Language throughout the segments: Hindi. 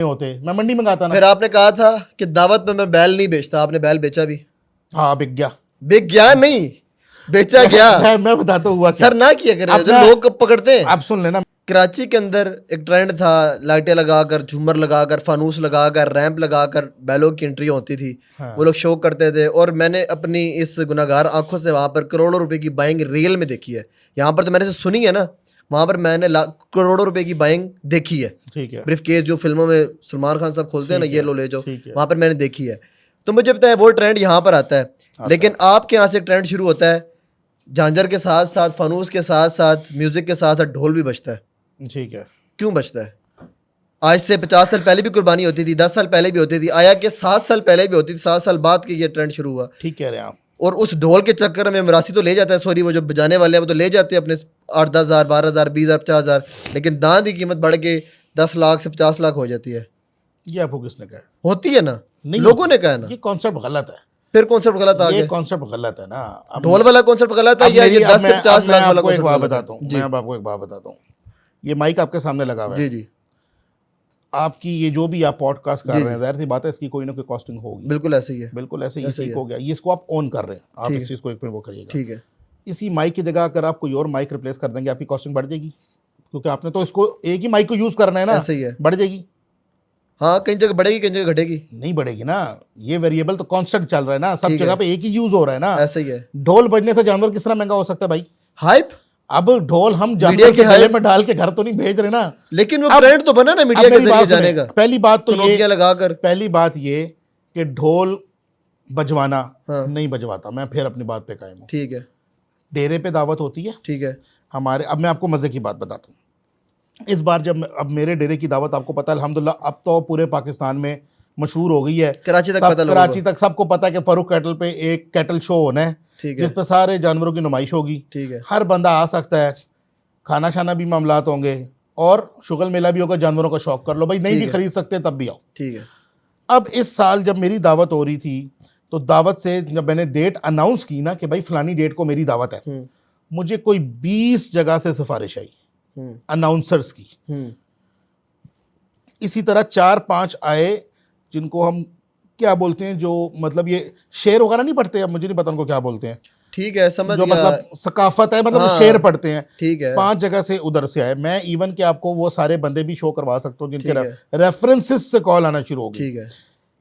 होते, मैं मंडी मंगाता ना। फिर आपने कहा था कि दावत में मैं बैल नहीं बेचता, आपने बैल बेचा भी? हाँ बिक गया। बिक गया नहीं, बेचा गया। मैं बताता हूँ हुआ क्या। सर ना किया करें, अब जो मैं- लोग कब पकड़ते हैं। आप सुन लेना। कराची के अंदर एक ट्रेंड था, लाइटें लगाकर, झूमर लगाकर, फानूस लगाकर, रैंप लगाकर बैलों की एंट्री होती थी। हाँ। वो लोग शो करते थे, और मैंने अपनी इस गुनाहगार आंखों से वहां पर करोड़ों रुपए की बाइंग रियल में देखी है। यहाँ पर तो मैंने से सुनी है ना, वहां पर मैंने करोड़ों रुपए की बाइंग देखी है। ठीक है। ब्रीफ केस जो फिल्मों में सलमान खान साहब खोलते हैं ना, ठीक ये है, लो ले जाओ, ठीक है। वहां पर मैंने देखी है। तो मुझे पता है वो ट्रेंड यहाँ पर आता है, लेकिन आपके यहाँ से एक ट्रेंड शुरू होता है, झांझर के साथ साथ, फानूस के साथ साथ, म्यूजिक के साथ साथ ढोल भी बजता है। ठीक है। क्यों बचता है? आज से 50 साल पहले भी कुर्बानी होती थी, 10 साल पहले भी होती थी, आया कि 7 साल पहले भी होती थी, 7 साल बाद के ये ट्रेंड शुरू हुआ। ठीक कह रहे हैं आप। और उस ढोल के चक्कर में मरासी तो ले जाता है, सॉरी वो जो बजाने वाले हैं वो तो ले जाते हैं अपने 8-10 हज़ार, 12 हज़ार, 20 हज़ार, 50 हज़ार, लेकिन दांत की कीमत बढ़ के 10 लाख से 50 लाख हो जाती है। ये आपको किसने कहा? होती है ना, नहीं लोगों ने कहा है ना। ये कॉन्सेप्ट गलत है। फिर कॉन्सेप्ट गलत आ ये गया, कॉन्सेप्ट गलत है ना। अब ढोल वाला कॉन्सेप्ट गलत है, या ये 10 से 50 लाख वाला आपको एक कॉन्सेप्ट बात गलत बताता हूँ, है? मैं जी अब आपको एक बात बताता हूँ। ये माइक आपके सामने लगा हुआ है। जी जी, आपकी ये जो भी आप पॉडकास्ट कर रहे हैं, जाहिर सी बात है इसकी कोई ना कोई कॉस्टिंग होगी। बिल्कुल ऐसे ही है, बिल्कुल ऐसे ही ऐसे ही ठीक है। हो गया। ये इसको आप ऑन कर रहे हैं, आप ठीक इस है। चीज़ को एक मिनट वो करिएगा। ठीक है। इसी माइक की जगह अगर आप कोई और माइक रिप्लेस कर देंगे, आपकी कॉस्टिंग बढ़ जाएगी, क्योंकि आपने तो इसको एक ही माइक को यूज़ करना है ना। ऐसे ही है। बढ़ जाएगी? हाँ, कहीं जगह बढ़ेगी, कहीं जगह घटेगी। नहीं बढ़ेगी ना, ये वेरिएबल तो कांस्टेंट चल रहा है ना, सब ठीक जगह है। पे एक ही यूज हो रहा है ना। ऐसे ही है। ढोल बजने से जानवर किस तरह महंगा हो सकता है भाई? हाइप, अब ढोल हम मीडिया जानवर की के गले हाइप में डाल के घर तो नहीं भेज रहे ना। लेकिन वो अब- ट्रेंड तो बना ना मीडिया अब के मेरी जरिए बात सुने। जाने का, पहली बात तो ये, कनोपियां लगाकर। पहली बात ये कि ढोल बजवाना हाँ। नहीं बजवाता। मैं फिर अपनी बात पे कायम हूँ। ठीक है। डेरे पे दावत होती है ठीक है। हमारे। अब मैं आपको मजे की बात बताता हूँ। इस बार जब अब मेरे डेरे की दावत, आपको पता है अल्हम्दुलिल्लाह अब तो पूरे पाकिस्तान में मशहूर हो गई है, कराची तक सब पता लोगों कराची को। तक सबको पता है कि फरूख कैटल पे एक कैटल शो होना है, ठीक है। जिस पे सारे जानवरों की नुमाइश होगी। ठीक है। हर बंदा आ सकता है, खाना शाना भी मामलात होंगे, और शुगल मेला भी होगा। जानवरों का शौक कर लो भाई, नहीं ठीक भी है। खरीद सकते तब भी आओ। ठीक है। अब इस साल जब मेरी दावत हो रही थी, तो दावत से जब मैंने डेट अनाउंस की ना कि भाई फलानी डेट को मेरी दावत है, मुझे कोई 20 जगह से सिफारिश आई अनाउंसर्स की। इसी तरह 4-5 आए जिनको हम क्या बोलते हैं, जो मतलब ये शेर वगैरह नहीं पढ़ते, अब मुझे नहीं पता उनको क्या बोलते हैं, ठीक है, समझ जो गया। मतलब सकाफत है, मतलब हाँ, शेर पढ़ते हैं। ठीक है। 5 जगह से उधर से आए। मैं इवन के आपको वो सारे बंदे भी शो करवा सकता हूँ जिनके ठीक है। रेफरेंसेस से कॉल आना शुरू हो गई। ठीक है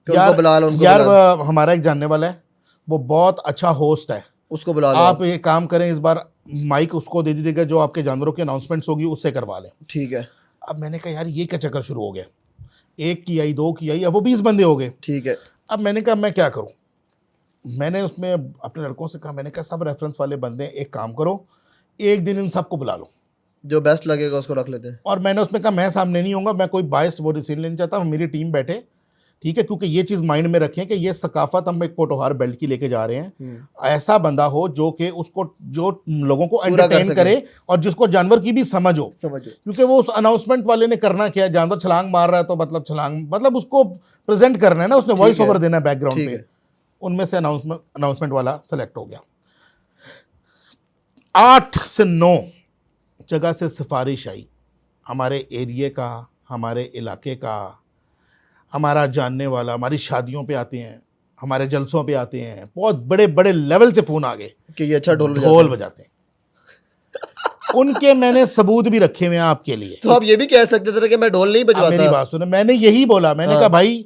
कि उनको बुला लो, उनको यार बुला लो। हमारा एक जानने वाला है, वो बहुत अच्छा होस्ट है, उसको बुला लो आप ये काम करें, इस बार माइक उसको दे दीजिएगा, जो आपके जानवरों की अनाउंसमेंट्स होगी उससे करवा लें। ठीक है। अब मैंने कहा यार ये क्या चक्कर शुरू हो गया, 1 की आई, 2 की आई, अब वो 20 बंदे हो गए। ठीक है। अब मैंने कहा मैं क्या करूं, मैंने उसमें अपने लड़कों से कहा, मैंने कहा सब रेफरेंस वाले बंदे, एक काम करो, एक दिन इन सबको बुला लो, जो बेस्ट लगेगा उसको रख लेते हैं। और मैंने उसमें कहा मैं सामने नहीं होऊंगा, मैं कोई बायस्ड वो डिसीजन लेना चाहता हूँ, मेरी टीम बैठे, ठीक है, क्योंकि ये चीज़ माइंड में रखें कि ये सकाफत हम एक पोटोहार बेल्ट की लेके जा रहे हैं, ऐसा बंदा हो जो कि उसको, जो लोगों को एंटरटेन करे और जिसको जानवर की भी समझ हो। क्योंकि वो उस अनाउंसमेंट वाले ने करना क्या है, जानवर छलांग मार रहा है तो मतलब छलांग, मतलब उसको प्रेजेंट करना है ना, उसने वॉइस ओवर देना है बैकग्राउंड पे। उनमें से अनाउंसमेंट वाला सेलेक्ट हो गया। 8 से 9 जगह से सिफारिश आई, हमारे एरिए का, हमारे इलाके का, हमारा जानने वाला, हमारी शादियों पे आते हैं, हमारे जलसों पे आते हैं, बहुत बड़े बड़े लेवल से फोन आ गए कि ये अच्छा ढोल बजाते हैं। उनके मैंने सबूत भी रखे हुए हैं आपके लिए। तो आप ये भी कह सकते थे कि मैं ढोल नहीं बजवाता। मेरी बात सुने, मैंने यही बोला, मैंने कहा भाई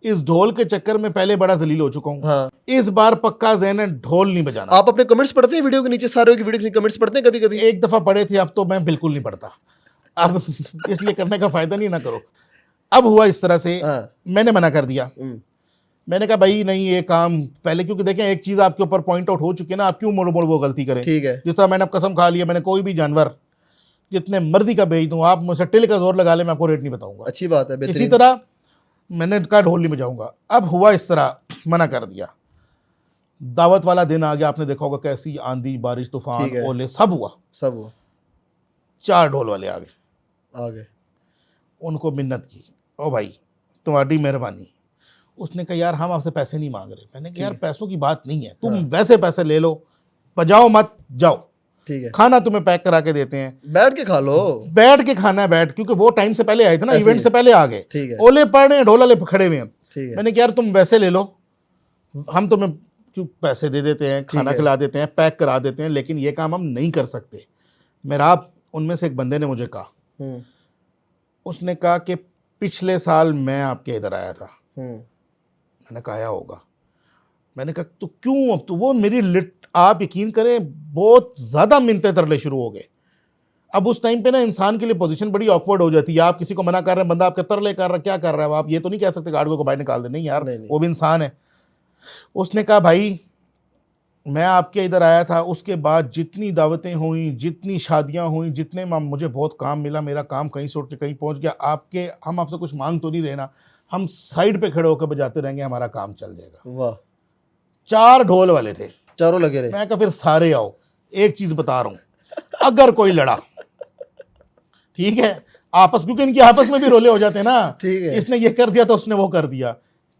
इस ढोल के चक्कर में पहले बड़ा जलील हो चुका हूँ। हाँ। इस बार पक्का ज़हन है, ढोल नहीं बजाना। आप अपने कमेंट्स पढ़ते हैं वीडियो के नीचे, सारे की वीडियो के कमेंट्स पढ़ते हैं कभी कभी? एक दफा पढ़े थे, अब तो मैं बिल्कुल नहीं पढ़ता, अब इसलिए करने का फायदा नहीं, ना करो। अब हुआ इस तरह से, मैंने मना कर दिया। मैंने कहा भाई नहीं, ये काम पहले, क्योंकि देखें एक चीज आपके ऊपर पॉइंट आउट हो चुकी है ना, आप क्यों मोड़ मोड़ वो गलती करें। ठीक है। जिस तरह मैंने अब कसम खा लिया, मैंने कोई भी जानवर जितने मर्जी का बेच दूं, आप मुझसे टिल का जोर लगा ले, मैं आपको रेट नहीं बताऊंगा। अच्छी बात है। इसी तरह मैंने कहा ढोल नहीं बजाऊंगा। अब हुआ इस तरह, मना कर दिया। दावत वाला दिन आ गया, आपने देखा होगा कैसी आंधी बारिश तूफान ओले सब हुआ। 4 ढोल वाले आ गए। उनको मिन्नत की, ओ भाई तुम्हारी मेहरबानी। उसने कहा यार हम आपसे पैसे नहीं मांग रहे। मैंने कहा यार पैसों की बात नहीं है, तुम वैसे पैसे ले लो, बजाओ मत जाओ। ठीक है, खाना तुम्हें पैक करा के देते हैं, बैठ के खा लो। बैठ के खाना है, बैठ, क्योंकि वो टाइम से पहले आए थे ना, ऐसे इवेंट ही। से पहले आ गए, ठीक है, ओले पड़ रहे हैं, ढोला ले खड़े हुए हैं। ठीक है, मैंने कहा यार तुम वैसे ले लो, हम तुम्हें क्यों पैसे दे देते हैं, खाना है। खिला देते हैं, पैक करा देते हैं, लेकिन ये काम हम नहीं कर सकते। मेरा उनमें से एक बंदे ने मुझे कहा, उसने कहा कि पिछले साल मैं आपके इधर आया था। मैंने कहा आया होगा। मैंने कहा तो क्यों, अब तो वो मेरी लिट, आप यकीन करें बहुत ज़्यादा मिन्नतें तरले शुरू हो गए। अब उस टाइम पे ना इंसान के लिए पोजीशन बड़ी ऑकवर्ड हो जाती है, आप किसी को मना कर रहे हैं, बंदा आपके तरले कर रहा है, क्या कर रहा है, आप ये तो नहीं कह सकते गार्ड को बाहर निकाल दे, नहीं यार, नहीं। वो भी इंसान है। उसने कहा भाई मैं आपके इधर आया था, उसके बाद जितनी दावतें हुई, जितनी शादियां हुई, जितने मुझे बहुत काम मिला, मेरा काम कहीं से उठ के कहीं पहुंच गया, हम आपसे कुछ मांग तो नहीं रहे ना, हम साइड पे खड़े होकर बजाते रहेंगे, हमारा काम चल जाएगा। वाह, 4 ढोल वाले थे, चारों लगे रहे। मैं कहा फिर सारे आओ। एक चीज बता रहा हूं, अगर कोई लड़ा, ठीक है, आपस, क्योंकि इनकी आपस में भी रोले हो जाते हैं ना, ठीक है, इसने ये कर दिया तो उसने वो कर दिया।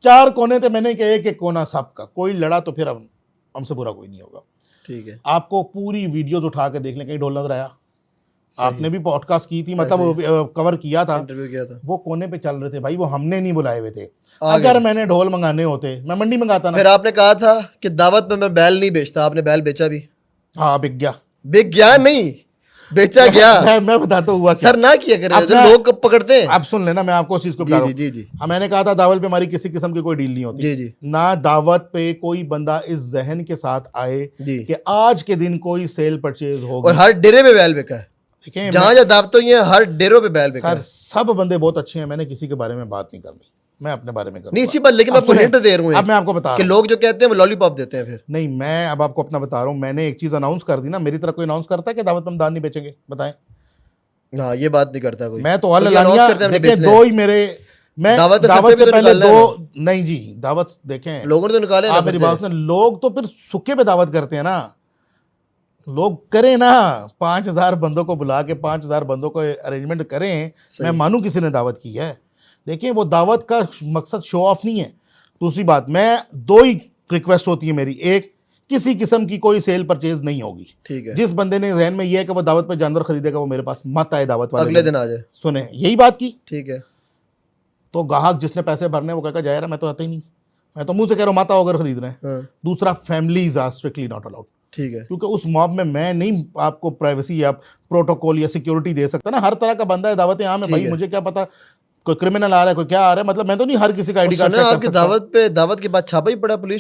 4 कोने थे, मैंने कहा एक एक कोना सबका, कोई लड़ा तो फिर हमसे बुरा कोई नहीं होगा। ठीक है, आपको पूरी वीडियोस उठा के देख लें, कहीं ढोल नजर आया? सही। आपने भी पॉडकास्ट की थी, मतलब कवर किया था, इंटरव्यू किया था, वो कोने पे चल रहे थे भाई, वो हमने नहीं बुलाए हुए थे। आ अगर गए। मैंने ढोल मंगाने होते, मैं मंडी मंगाता ना। फिर आपने कहा था कि दावत में मैं बैल नहीं बेचता, आपने बैल बेचा भी? हाँ बिक गया, बिक गया नहीं, बेचा गया। मैं बताता हूँ हुआ क्या। सर ना किया करें, अब तो मैं- लोग कब पकड़ते हैं। आप सुन लेना, मैं आपको उस चीज को बता रहा जी हूँ। जी जी हाँ, मैंने कहा था दावत पे हमारी किसी किस्म की कोई डील नहीं होती जी जी ना, दावत पे कोई बंदा इस जहन के साथ आए जी। कि आज के दिन कोई सेल परचेज होगी। और हर डेरे पे बैल बिका है, देखें, जहां जहां दावतों ही है हर डेरों पे बैल बिका सर है। सब बंदे बहुत अच्छे हैं, मैंने किसी के बारे में बात नहीं करनी, मैं अपने बारे में करूंगा। नहीं अच्छी बात, लेकिन मैं अब आपको सुने, हिंट दे रहा हूँ अब मैं आपको बता कि रहा हूँ, लोग जो कहते हैं वो लॉलीपॉप देते हैं फिर। नहीं मैं अब आपको अपना बता रहा हूँ, मैंने एक चीज अनाउंस कर दी ना, मेरी तरफ कोई अनाउंस करता है कि दावत में हम दान नहीं बेचेंगे, बताएं? हाँ, ये बात नहीं करता कोई। मैं तो क्योंकि अल्लाह announce करते हैं हमने देखें, बेचने 2 ही मेरे, मैं दावत के दावत खर्चे से भी तो पहले निकालना है 2, नहीं जी, दावत देखें, लोगों ने तो निकाले ना आप मेरी खर्चे। बात सुन, लोग तो फिर सुखे पे दावत करते हैं ना, लोग करें ना, 5000 बंदों को बुला के 5000 बंदों को अरेंजमेंट करें, मैं मानूं किसी ने दावत की है। देखिए वो दावत का मकसद शो ऑफ नहीं है। दूसरी बात, मैं 2 ही रिक्वेस्ट होती है मेरी, एक, किसी किस्म की कोई सेल परचेज नहीं होगी। ठीक है, जिस बंदे ने जहन में ये है कि वो दावत पे जानवर खरीदेगा, वो मेरे पास मत आए दावत वाले अगले दिन आ जाए। सुने यही बात की, ठीक है, तो ग्राहक जिसने पैसे भरने वो कहकर जाए रहा, मैं तो आता ही नहीं, मैं तो मुंह से कह रहा हूँ मत आओ अगर खरीद रहे हैं। हाँ, दूसरा, families are strictly not allowed, ठीक है, क्योंकि उस मॉब में मैं नहीं आपको प्राइवेसी या प्रोटोकॉल या सिक्योरिटी दे सकता ना। हर तरह का बंदा है, दावतें आम है भाई, है। मुझे क्या पता कोई क्रिमिनल आ रहा है, कोई क्या आ रहा है, मतलब मैं तो नहीं हर किसी का आईडी कार्ड सुना चेक कर आपकी सकता। दावत के बाद छापा ही पड़ा पुलिस